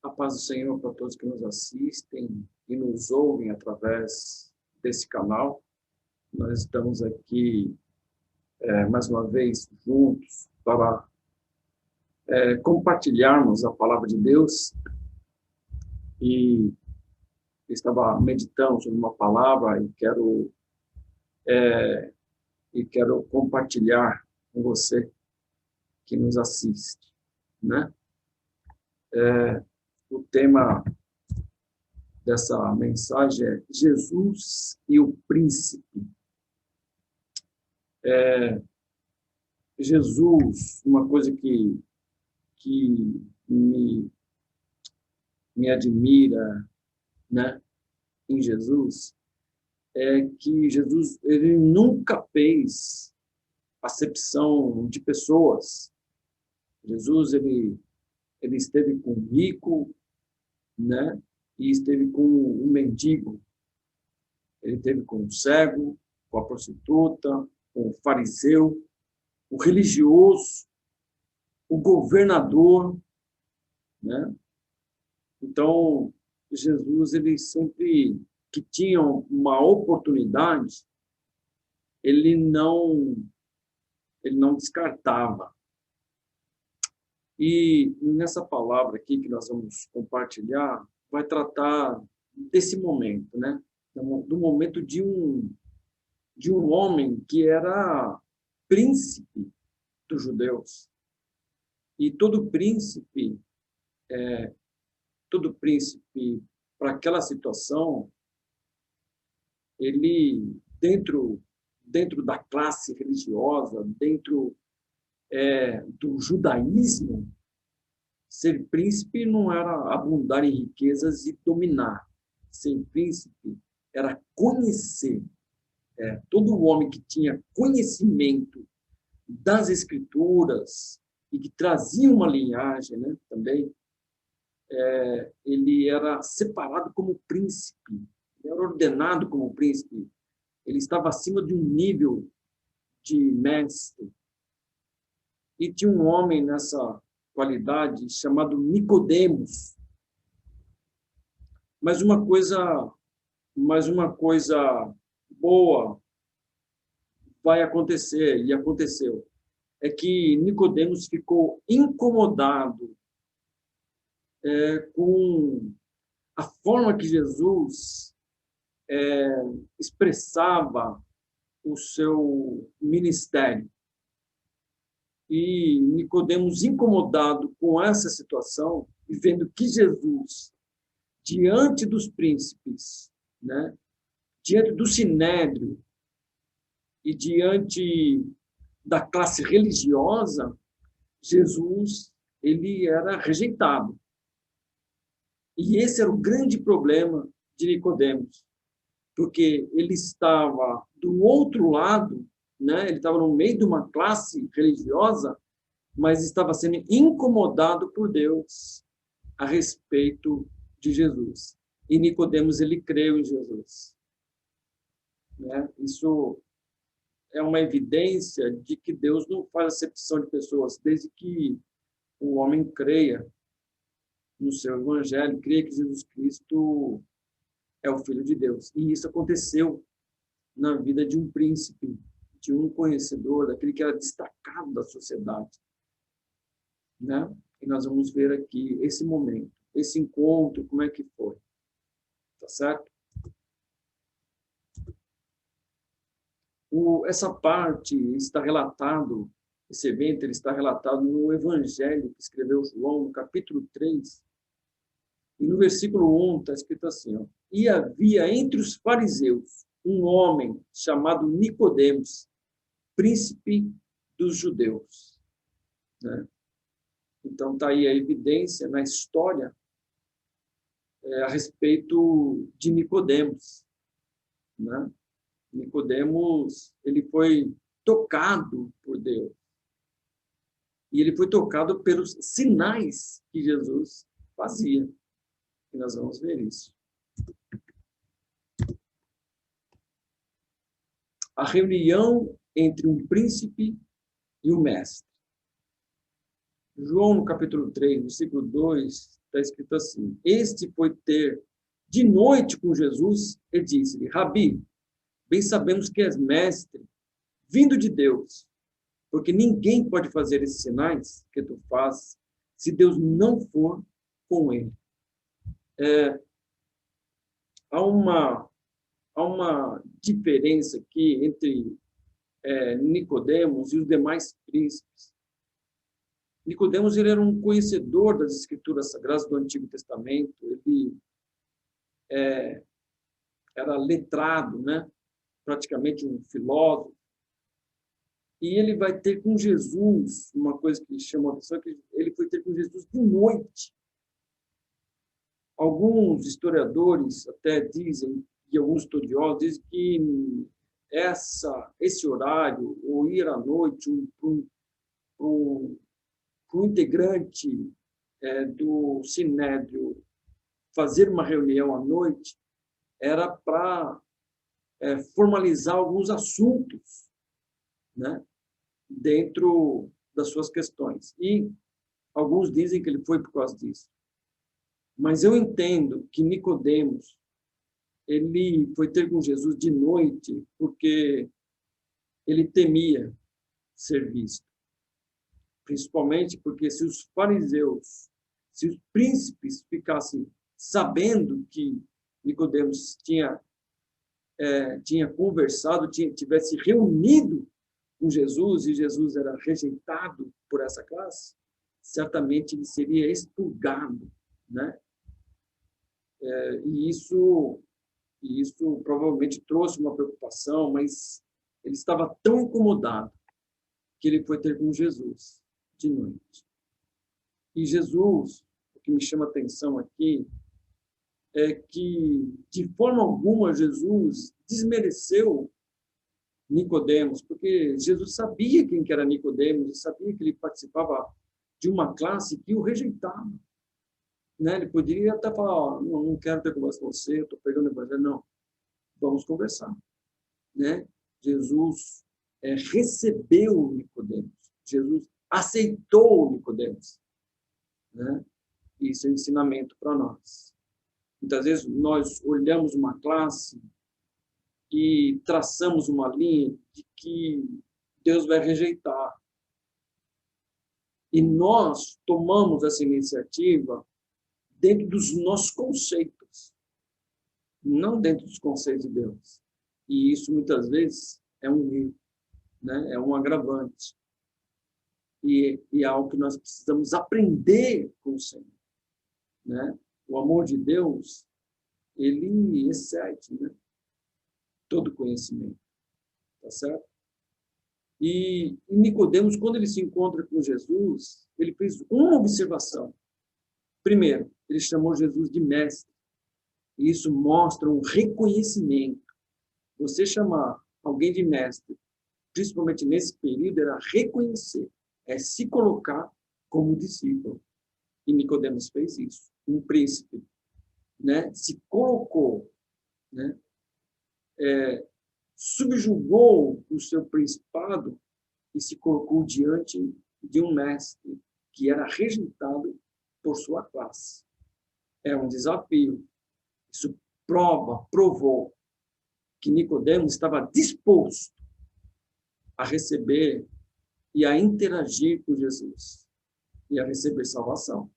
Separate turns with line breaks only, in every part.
A paz do Senhor para todos que nos assistem e nos ouvem através desse canal. Nós estamos aqui, mais uma vez, juntos para compartilharmos a palavra de Deus. E estava meditando sobre uma palavra e quero compartilhar com você que nos assiste, né? O tema dessa mensagem é Jesus e o Príncipe. Jesus, uma coisa que me admira, né, em Jesus, é que Jesus ele nunca fez acepção de pessoas. Jesus ele esteve com o rico, né, e esteve com o mendigo. Ele esteve com o cego, com a prostituta, com o fariseu, o religioso, o governador, né? Então, Jesus, ele sempre que tinha uma oportunidade, ele não descartava. E nessa palavra aqui que nós vamos compartilhar, vai tratar desse momento, né? Do momento de um homem que era príncipe dos judeus. E todo príncipe, para aquela situação, ele, dentro da classe religiosa, dentro do judaísmo, ser príncipe não era abundar em riquezas e dominar. Ser príncipe era conhecer. Todo homem que tinha conhecimento das Escrituras e que trazia uma linhagem, né, também, ele era separado como príncipe, ele era ordenado como príncipe, ele estava acima de um nível de mestre. E tinha um homem nessa qualidade chamado Nicodemos. Mas uma coisa boa vai acontecer, e aconteceu, é que Nicodemos ficou incomodado com a forma que Jesus expressava o seu ministério. E Nicodemos, incomodado com essa situação, e vendo que Jesus, diante dos príncipes, né, diante do sinédrio e diante da classe religiosa, Jesus ele era rejeitado. E esse era o grande problema de Nicodemos, porque ele estava do outro lado, né? Ele estava no meio de uma classe religiosa, mas estava sendo incomodado por Deus a respeito de Jesus. E Nicodemos ele creu em Jesus, né? Isso é uma evidência de que Deus não faz acepção de pessoas, desde que o homem creia no seu evangelho, creia que Jesus Cristo é o Filho de Deus. E isso aconteceu na vida de um príncipe, de um conhecedor, daquele que era destacado da sociedade, né? E nós vamos ver aqui esse momento, esse encontro, como é que foi. Tá certo? Essa parte está relatado, esse evento ele está relatado no Evangelho que escreveu João, no capítulo 3, e no versículo 1 está escrito assim, ó, e havia entre os fariseus um homem chamado Nicodemos, príncipe dos judeus, né? Então está aí a evidência na história a respeito de Nicodemos, né? Nicodemos ele foi tocado por Deus e ele foi tocado pelos sinais que Jesus fazia. E nós vamos ver isso. A reunião entre um príncipe e o mestre. João, no capítulo 3, versículo 2, está está escrito assim: este foi ter de noite com Jesus e disse-lhe: Rabi, bem sabemos que és mestre, vindo de Deus, porque ninguém pode fazer esses sinais que tu fazes se Deus não for com ele. Há uma diferença aqui entre Nicodemos e os demais príncipes. Nicodemos, ele era um conhecedor das Escrituras Sagradas do Antigo Testamento, ele era letrado, né? Praticamente um filósofo, e ele vai ter com Jesus, uma coisa que chamou a atenção, que ele foi ter com Jesus de noite. Alguns historiadores até dizem, e alguns estudiosos dizem que esse horário, ou ir à noite, um integrante do Sinédrio fazer uma reunião à noite, era para formalizar alguns assuntos, né, dentro das suas questões. E alguns dizem que ele foi por causa disso. Mas eu entendo que Nicodemos, ele foi ter com Jesus de noite porque ele temia ser visto. Principalmente porque se os fariseus, se os príncipes ficassem sabendo que Nicodemos tinha conversado, tivesse reunido com Jesus, e Jesus era rejeitado por essa classe, certamente ele seria expurgado, né? E isso provavelmente trouxe uma preocupação, mas ele estava tão incomodado que ele foi ter com Jesus de noite. E Jesus, o que me chama a atenção aqui, é que, de forma alguma, Jesus desmereceu Nicodemos, porque Jesus sabia quem que era Nicodemos, e sabia que ele participava de uma classe que o rejeitava. Né? Ele poderia até falar: não quero ter conversa com você, estou pegando o evangelho. Não, vamos conversar. Né? Jesus recebeu Nicodemos, Jesus aceitou Nicodemos. Né? Isso é um ensinamento para nós. Muitas vezes nós olhamos uma classe e traçamos uma linha de que Deus vai rejeitar. E nós tomamos essa iniciativa dentro dos nossos conceitos, não dentro dos conceitos de Deus. E isso, muitas vezes, é um erro, né? É um agravante. E é algo que nós precisamos aprender com o Senhor. Né? O amor de Deus, ele excede, né, todo conhecimento. Tá certo? E Nicodemos, quando ele se encontra com Jesus, ele fez uma observação. Primeiro, ele chamou Jesus de mestre. E isso mostra um reconhecimento. Você chamar alguém de mestre, principalmente nesse período, era reconhecer, se colocar como discípulo. E Nicodemos fez isso. Um príncipe, né, se colocou, né, subjugou o seu principado e se colocou diante de um mestre que era rejeitado por sua classe. É um desafio. Isso provou que Nicodemos estava disposto a receber e a interagir com Jesus e a receber salvação.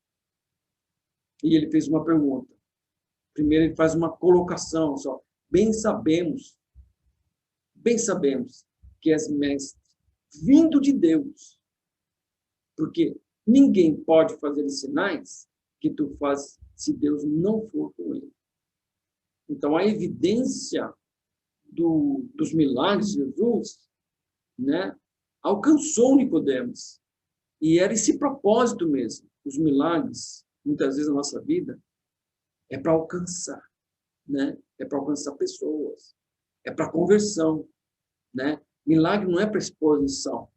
E ele fez uma pergunta. Primeiro ele faz uma colocação só. Bem sabemos que és mestre, vindo de Deus. Porque ninguém pode fazer os sinais que tu fazes se Deus não for com ele. Então, a evidência dos milagres de Jesus, né, alcançou Nicodemos. E era esse propósito mesmo. Os milagres, muitas vezes na nossa vida, é para alcançar, né? É para alcançar pessoas, é para conversão, né? Milagre não é para exposição.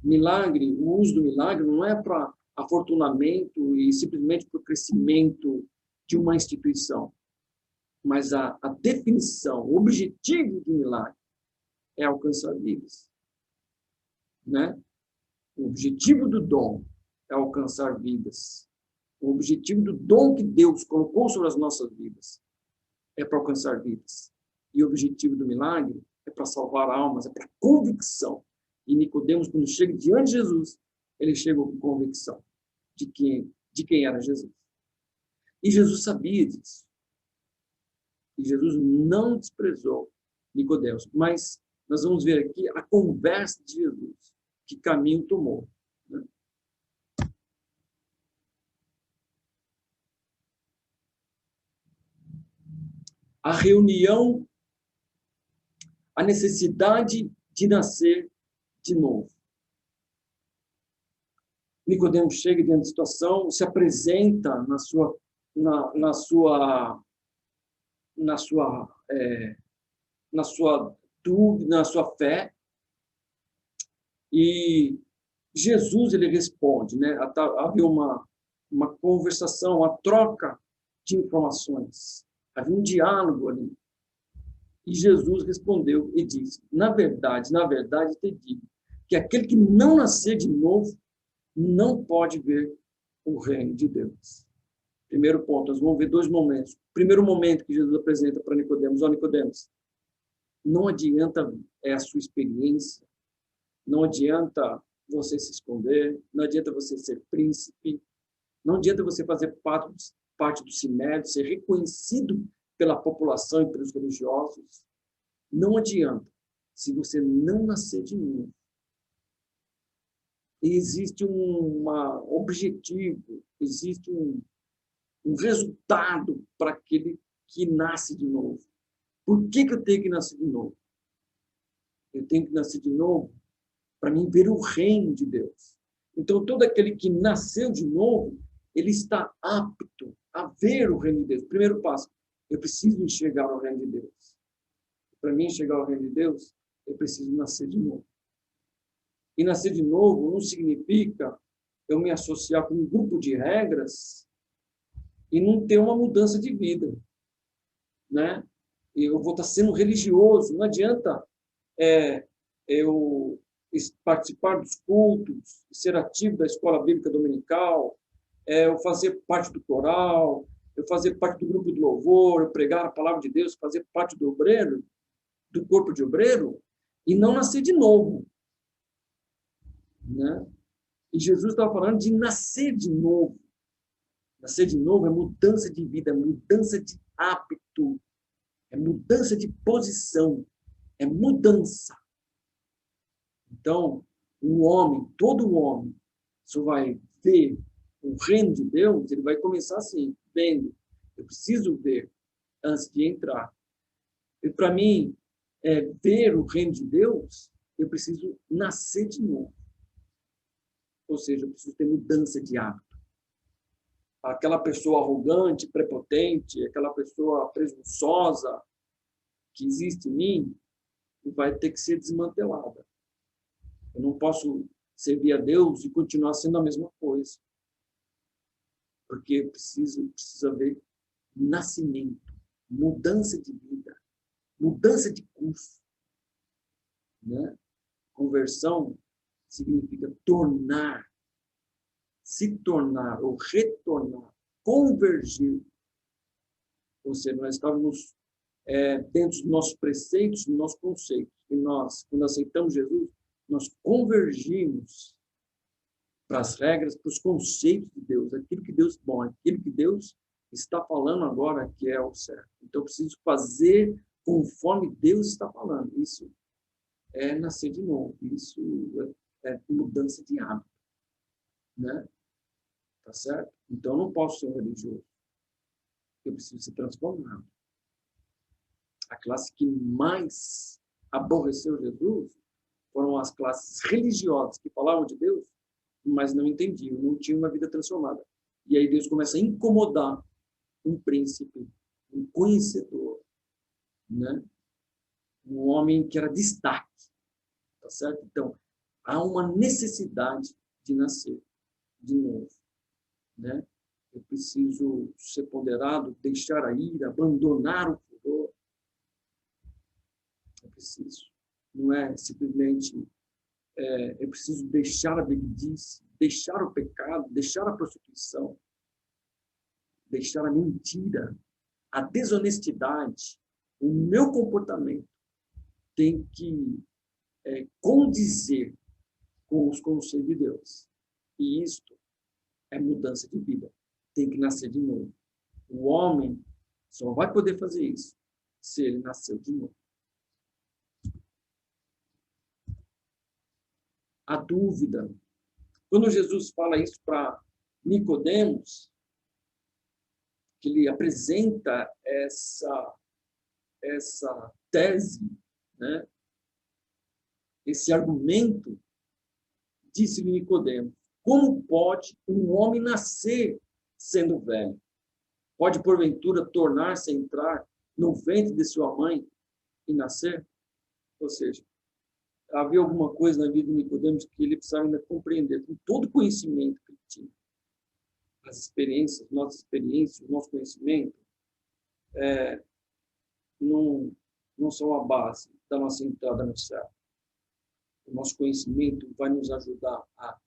Milagre, o uso do milagre não é para afortunamento e simplesmente para o crescimento de uma instituição. Mas a definição, o objetivo do milagre é alcançar vidas. Né? O objetivo do dom é alcançar vidas. O objetivo do dom que Deus colocou sobre as nossas vidas é para alcançar vidas. E o objetivo do milagre é para salvar almas, é para convicção. E Nicodemos, quando chega diante de Jesus, ele chegou com convicção de quem era Jesus. E Jesus sabia disso. E Jesus não desprezou Nicodemos. Mas nós vamos ver aqui a conversa de Jesus, que caminho tomou. Né? A reunião, a necessidade de nascer de novo. Nicodemos chega diante da situação, se apresenta na sua dúvida, na sua fé, e Jesus ele responde, né? Havia uma conversação, uma troca de informações, havia um diálogo ali. E Jesus respondeu e disse: na verdade, te digo que aquele que não nascer de novo não pode ver o reino de Deus. Primeiro ponto, nós vamos ver dois momentos. Primeiro momento que Jesus apresenta para Nicodemos: ó, Nicodemos, não adianta a sua experiência, não adianta você se esconder, não adianta você ser príncipe, não adianta você fazer parte do sinédrio, ser reconhecido pela população e pelos religiosos. Não adianta se você não nascer de novo. E existe um objetivo, existe um resultado para aquele que nasce de novo. Por que eu tenho que nascer de novo? Eu tenho que nascer de novo para mim ver o reino de Deus. Então, todo aquele que nasceu de novo, ele está apto a ver o reino de Deus. Primeiro passo, eu preciso enxergar o reino de Deus. Para mim enxergar o reino de Deus, eu preciso nascer de novo. E nascer de novo não significa eu me associar com um grupo de regras e não ter uma mudança de vida, né? Eu vou estar sendo religioso. Não adianta eu participar dos cultos, ser ativo da escola bíblica dominical, eu fazer parte do coral, eu fazer parte do grupo de louvor, eu pregar a palavra de Deus, fazer parte do obreiro, do corpo de obreiro, e não nascer de novo, né? E Jesus estava falando de nascer de novo. Nascer de novo é mudança de vida, é mudança de hábito, é mudança de posição, é mudança. Então, todo homem, só vai ver o reino de Deus, ele vai começar assim, vendo. Eu preciso ver antes de entrar. E para mim, ver o reino de Deus, eu preciso nascer de novo. Ou seja, eu preciso ter mudança de hábito. Aquela pessoa arrogante, prepotente, aquela pessoa presunçosa que existe em mim, vai ter que ser desmantelada. Eu não posso servir a Deus e continuar sendo a mesma coisa. Porque precisa haver nascimento, mudança de vida, mudança de curso. Né? Conversão significa tornar, se tornar ou retornar, convergir. Ou seja, nós estávamos dentro dos nossos preceitos, dos nossos conceitos. E nós, quando aceitamos Jesus, nós convergimos para as regras, para os conceitos de Deus, aquilo que Deus está falando agora que é o certo. Então, eu preciso fazer conforme Deus está falando. Isso é nascer de novo, isso é mudança de hábito, né? Tá certo? Então, eu não posso ser um religioso. Eu preciso ser transformado. A classe que mais aborreceu Jesus foram as classes religiosas que falavam de Deus, mas não entendiam, não tinham uma vida transformada. E aí Deus começa a incomodar um príncipe, um conhecedor, né? Um homem que era destaque, tá certo? Então, há uma necessidade de nascer de novo, né? Eu preciso ser ponderado, deixar a ira, abandonar o furor. Eu preciso. Não é simplesmente eu preciso deixar a bebedice, deixar o pecado, deixar a prostituição. deixar a mentira, a desonestidade, o meu comportamento tem que condizer com os conselhos de Deus. E isto é mudança de vida. Tem que nascer de novo. O homem só vai poder fazer isso se ele nasceu de novo. A dúvida. Quando Jesus fala isso para Nicodemos, que ele apresenta essa tese, né? Esse argumento, disse-lhe Nicodemos: como pode um homem nascer sendo velho? Pode, porventura, tornar-se a entrar no ventre de sua mãe e nascer? Ou seja, havia alguma coisa na vida de Nicodemos que ele precisava ainda compreender, com todo o conhecimento que ele tinha. As experiências, nossas experiências, o nosso conhecimento não são a base da nossa entrada no céu. O nosso conhecimento vai nos ajudar a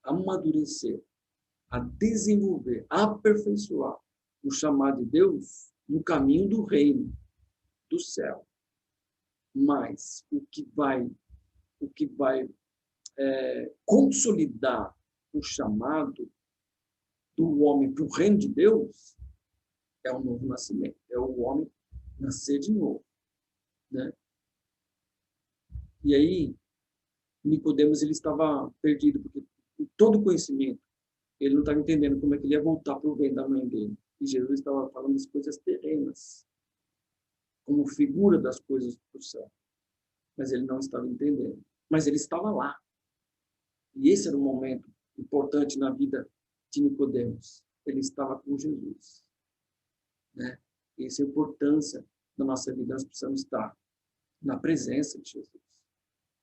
amadurecer, a desenvolver, a aperfeiçoar o chamado de Deus no caminho do reino, do céu. Mas o que vai consolidar o chamado do homem para o reino de Deus é o novo nascimento, é o homem nascer de novo, né? E aí Nicodemos, ele estava perdido, porque com todo o conhecimento, ele não estava entendendo como é que ele ia voltar para o ventre da mãe dele. E Jesus estava falando das coisas terrenas, como figura das coisas do céu. Mas ele não estava entendendo. Mas ele estava lá. E esse era um momento importante na vida de Nicodemos. Ele estava com Jesus, né? Essa é a importância da nossa vida. Nós precisamos estar na presença de Jesus.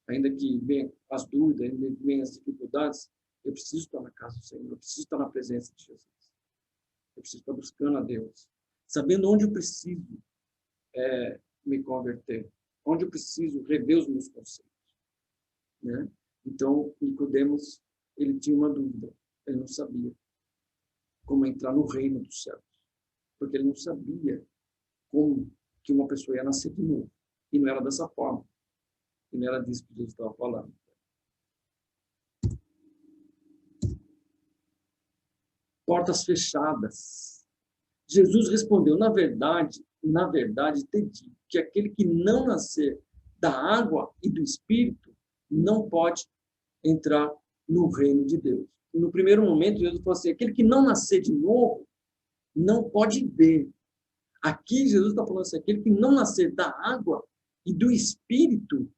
Ainda que venham as dúvidas, ainda que venham as dificuldades, eu preciso estar na casa do Senhor, eu preciso estar na presença de Jesus. Eu preciso estar buscando a Deus, sabendo onde eu preciso me converter, onde eu preciso rever os meus conceitos, né? Então, Nicodemos, ele tinha uma dúvida, ele não sabia como entrar no reino dos céus, porque ele não sabia como que uma pessoa ia nascer de novo, e não era dessa forma. E não era disso que Jesus estava falando. Portas fechadas. Jesus respondeu: na verdade, te digo que aquele que não nascer da água e do Espírito não pode entrar no reino de Deus. E no primeiro momento, Jesus falou assim: aquele que não nascer de novo não pode ver. Aqui, Jesus está falando assim: aquele que não nascer da água e do Espírito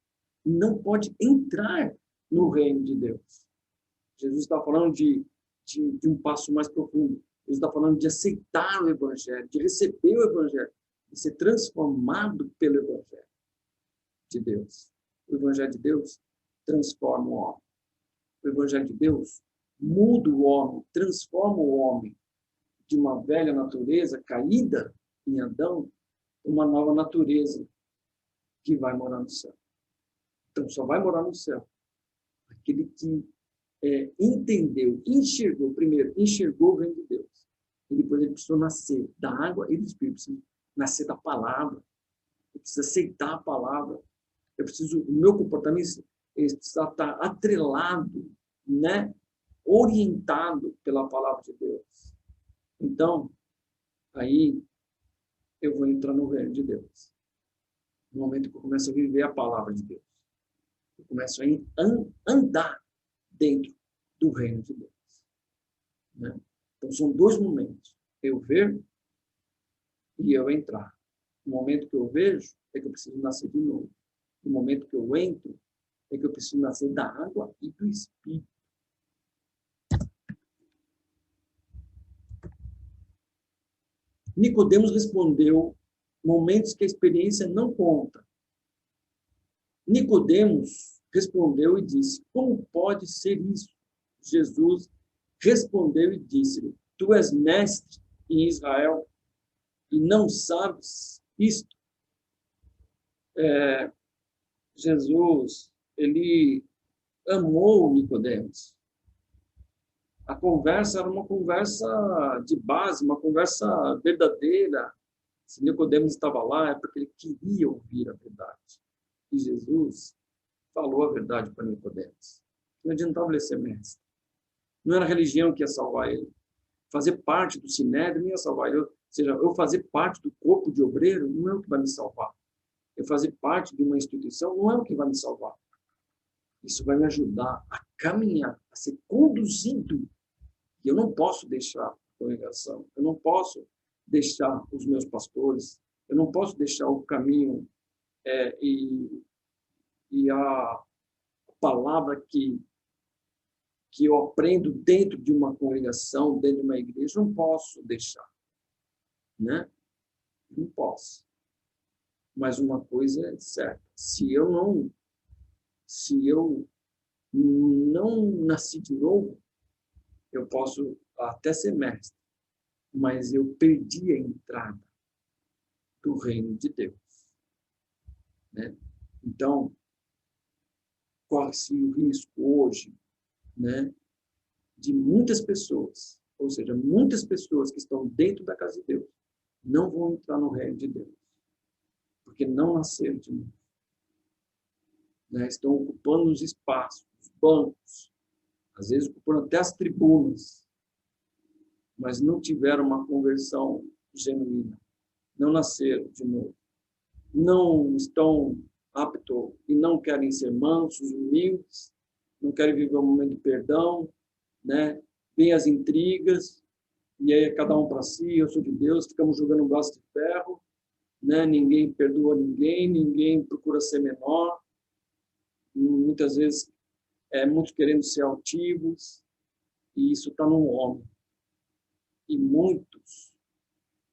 não pode entrar no reino de Deus. Jesus está falando de um passo mais profundo. Jesus está falando de aceitar o Evangelho, de receber o Evangelho, de ser transformado pelo Evangelho de Deus. O Evangelho de Deus transforma o homem. O Evangelho de Deus muda o homem, transforma o homem de uma velha natureza caída em Adão, uma nova natureza que vai morar no céu. Então, só vai morar no céu aquele que entendeu, enxergou, primeiro, enxergou o reino de Deus. E depois ele precisou nascer da água e do Espírito, precisa nascer da palavra, eu preciso aceitar a palavra, o meu comportamento precisa estar atrelado, né, orientado pela palavra de Deus. Então, aí eu vou entrar no reino de Deus. No momento que eu começo a viver a palavra de Deus. Eu começo a andar dentro do reino de Deus, né? Então, são dois momentos. Eu ver e eu entrar. O momento que eu vejo é que eu preciso nascer de novo. O momento que eu entro é que eu preciso nascer da água e do Espírito. Nicodemos respondeu: momentos que a experiência não conta. Nicodemos respondeu e disse: como pode ser isso? Jesus respondeu e disse-lhe: tu és mestre em Israel e não sabes isto? Jesus, ele amou Nicodemos. A conversa era uma conversa de base, uma conversa verdadeira. Se Nicodemos estava lá, é porque ele queria ouvir a verdade. E Jesus falou a verdade para Nicodemos. Não adiantava ele ser mestre. Não era a religião que ia salvar ele. Fazer parte do sinédrio não ia salvar ele. Ou seja, eu fazer parte do corpo de obreiro não é o que vai me salvar. Eu fazer parte de uma instituição não é o que vai me salvar. Isso vai me ajudar a caminhar, a ser conduzido. E eu não posso deixar a congregação, eu não posso deixar os meus pastores, eu não posso deixar o caminho e a palavra que eu aprendo dentro de uma congregação, dentro de uma igreja, não posso deixar, né? Não posso. Mas uma coisa é certa, se eu não nasci de novo, eu posso até ser mestre, mas eu perdi a entrada do reino de Deus, né? Então, corre-se o risco hoje, né, de muitas pessoas, ou seja, muitas pessoas que estão dentro da casa de Deus, não vão entrar no reino de Deus, porque não nasceram de novo, né? Estão ocupando os espaços, os bancos, às vezes ocupando até as tribunas, mas não tiveram uma conversão genuína, não nasceram de novo, não estão aptos e não querem ser mansos, humildes, não querem viver um momento de perdão, né? Vem as intrigas, e aí é cada um para si, eu sou de Deus, ficamos jogando um braço de ferro, né? Ninguém perdoa ninguém, ninguém procura ser menor, muitas vezes muitos querendo ser altivos, e isso está no homem. E muitos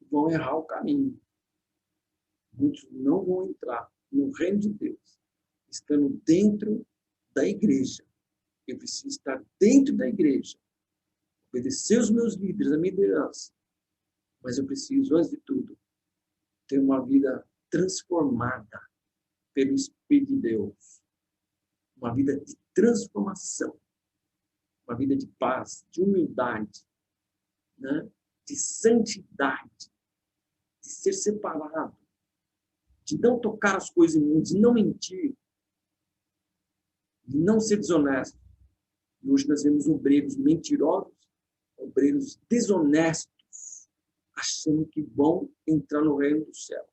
vão errar o caminho. Muitos não vão entrar no reino de Deus, estando dentro da igreja. Eu preciso estar dentro da igreja, obedecer os meus líderes, a minha liderança. Mas eu preciso, antes de tudo, ter uma vida transformada pelo Espírito de Deus. Uma vida de transformação. Uma vida de paz, de humildade, né? De santidade, de ser separado, de não tocar as coisas imundas, de não mentir, de não ser desonesto. E hoje nós vemos obreiros mentirosos, obreiros desonestos, achando que vão entrar no reino dos céus.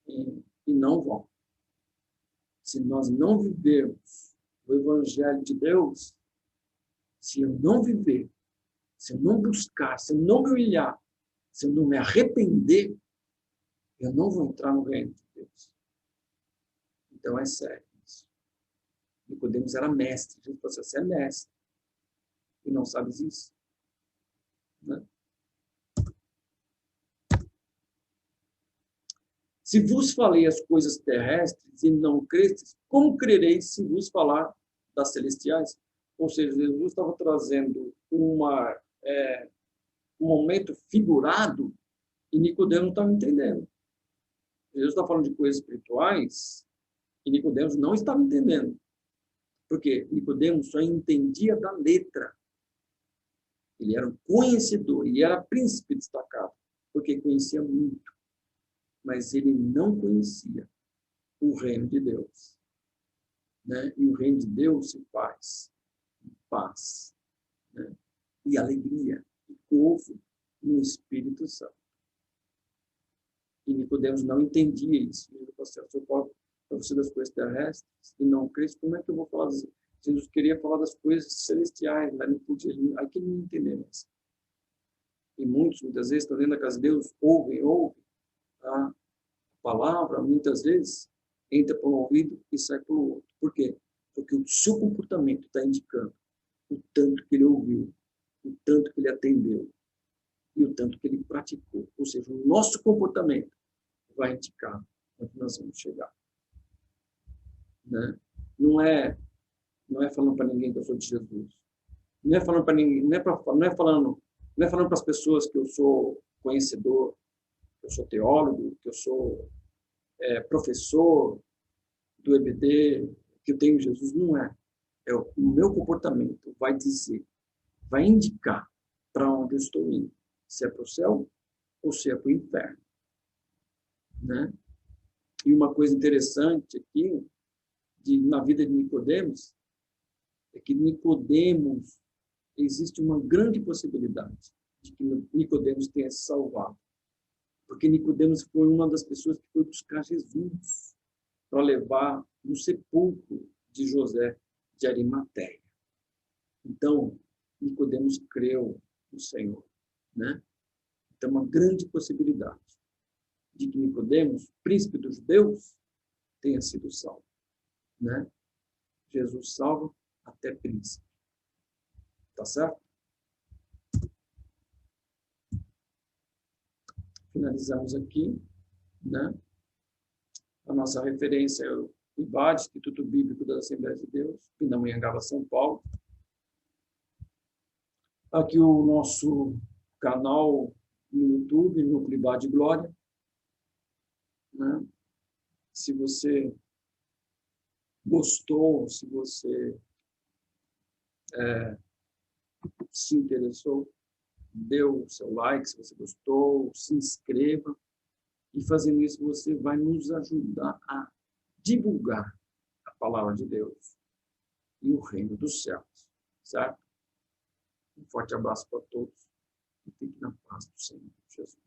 E não vão. Se nós não vivermos o Evangelho de Deus, se eu não viver, se eu não buscar, se eu não me humilhar, se eu não me arrepender, eu não vou entrar no reino de Deus. Então é sério isso. Nicodemos era mestre. Jesus falou assim, você é mestre. E não sabes isso? Né? Se vos falei as coisas terrestres e não crestes, como crereis se vos falar das celestiais? Ou seja, Jesus estava trazendo um momento figurado e Nicodemos não estava entendendo. Jesus está falando de coisas espirituais e Nicodemos não estava entendendo. Porque Nicodemos só entendia da letra. Ele era um conhecedor, ele era príncipe destacado, porque conhecia muito. Mas ele não conhecia o reino de Deus, né? E o reino de Deus se faz em paz, né? E alegria, e gozo no Espírito Santo. E Nicodemos não entendia isso. Ele falou assim, eu falo para você das coisas terrestres e não crês, como é que eu vou falar das... Jesus queria falar das coisas celestiais, mas não podia. Aí que não entendemos isso. E muitas vezes, estão dentro da casa de Deus, ouvem a palavra, muitas vezes, entra por um ouvido e sai pelo outro. Por quê? Porque o seu comportamento está indicando o tanto que ele ouviu, o tanto que ele atendeu e o tanto que ele praticou. Ou seja, o nosso comportamento vai indicar onde nós vamos chegar. Né? Não é falando para ninguém que eu sou de Jesus. Não é falando para ninguém, não é falando para as pessoas que eu sou conhecedor, que eu sou teólogo, que eu sou professor do EBD, que eu tenho Jesus. Não é. O meu comportamento vai dizer vai indicar para onde eu estou indo, se é para o céu ou se é para o inferno, né? E uma coisa interessante aqui, na vida de Nicodemos, é que Nicodemos, existe uma grande possibilidade de que Nicodemos tenha se salvado. Porque Nicodemos foi uma das pessoas que foi buscar Jesus para levar no sepulcro de José de Arimateia. Então, Nicodemos creu no Senhor, né? Então, uma grande possibilidade de que Nicodemos, príncipe dos judeus, tenha sido salvo, né? Jesus salva até príncipe. Tá certo? Finalizamos aqui, né? A nossa referência é o IBAD, Instituto Bíblico das Assembleias de Deus, Pindamonhangaba, São Paulo. Aqui o nosso canal no YouTube, Núcleo IBAD Glória, né? Se você gostou, se você se interessou, dê o seu like, se você gostou, se inscreva. E fazendo isso, você vai nos ajudar a divulgar a palavra de Deus e o reino dos céus, certo? Um forte abraço para todos e fique na paz do Senhor Jesus.